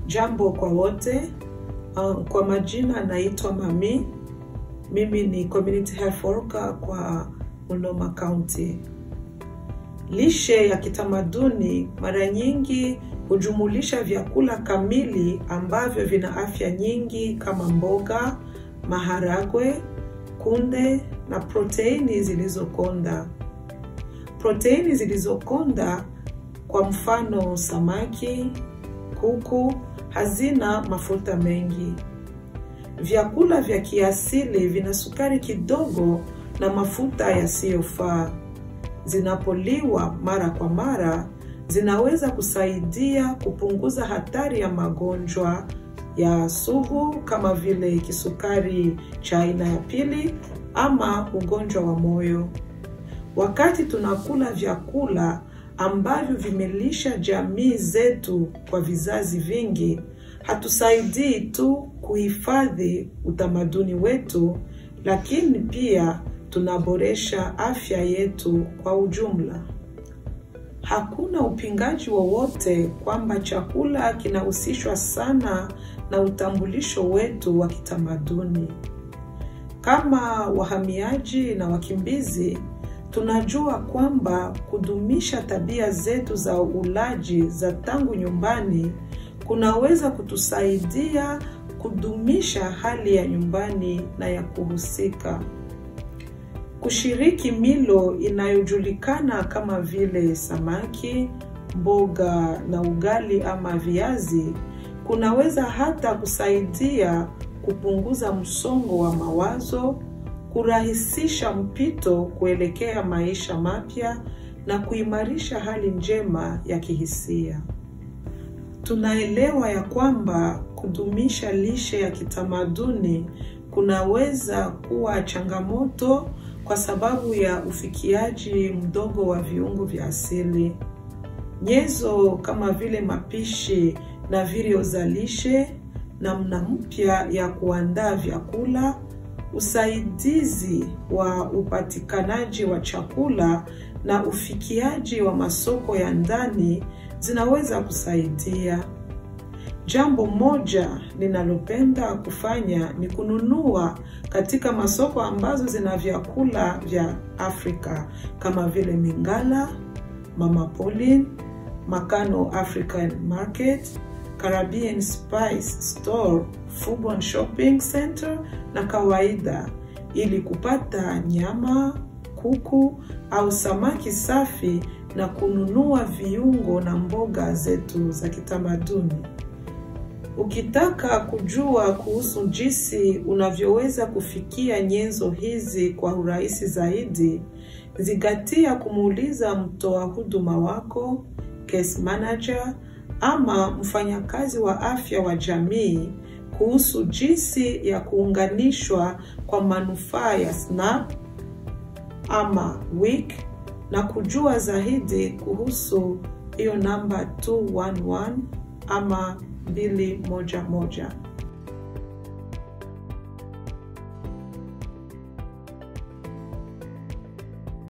Jambo kwa wote, kwa majina naitwa Mami. Mimi ni Community Health Worker kwa Multnomah County. Lishe ya kitamaduni mara nyingi hujumulisha vyakula kamili ambavyo vina afya nyingi kama mboga, maharagwe, kunde na proteini zilizokonda. Proteini zilizokonda kwa mfano samaki, kuku, hazina mafuta mengi. Vyakula vya kiasili vina sukari kidogo na mafuta yasiyofaa. Zinapoliwa mara kwa mara, zinaweza kusaidia kupunguza hatari ya magonjwa ya sugu kama vile kisukari cha aina ya pili ama ugonjwa wa moyo. Wakati tunakula vyakula ambavyo vimelisha jamii zetu kwa vizazi vingi, hatusaidii tu kuhifadhi utamaduni wetu, lakini pia tunaboresha afya yetu kwa ujumla. Hakuna upingaji wowote kwamba chakula kinahusishwa sana na utambulisho wetu wa kitamaduni. Kama wahamiaji na wakimbizi, tunajua kwamba kudumisha tabia zetu za ulaji za tangu nyumbani kunaweza kutusaidia kudumisha hali ya nyumbani na ya kuhusika. Kushiriki milo inayojulikana kama vile samaki, mboga na ugali ama viazi kunaweza hata kusaidia kupunguza msongo wa mawazo, kurahisisha mpito kuelekea maisha mapya na kuimarisha hali njema ya kihisia. Tunaelewa ya kwamba kudumisha lishe ya kitamaduni kunaweza kuwa changamoto kwa sababu ya ufikiaji mdogo wa viungo vya asili. Nyenzo kama vile mapishi na video za lishe, namna mpya ya kuandaa vyakula, usaidizi wa upatikanaji wa chakula na ufikiaji wa masoko ya ndani zinaweza kusaidia. Jambo moja ninalopenda kufanya ni kununua katika masoko ambazo zina vyakula vya Afrika kama vile Mingala, Mama Pauline, Makano African Market, Caribbean Spice Store, Fubon Shopping Center na Kawaida, ili kupata nyama, kuku au samaki safi na kununua viungo na mboga zetu za kitamaduni. Ukitaka kujua kuhusu jinsi unavyoweza kufikia nyenzo hizi kwa urahisi zaidi, zingatia kumuuliza mtoa huduma wako, case manager ama mfanyakazi wa afya wa jamii kuhusu jinsi ya kuunganishwa kwa manufaa ya SNAP ama WIC, na kujua zaidi kuhusu hiyo namba 211 ama 211.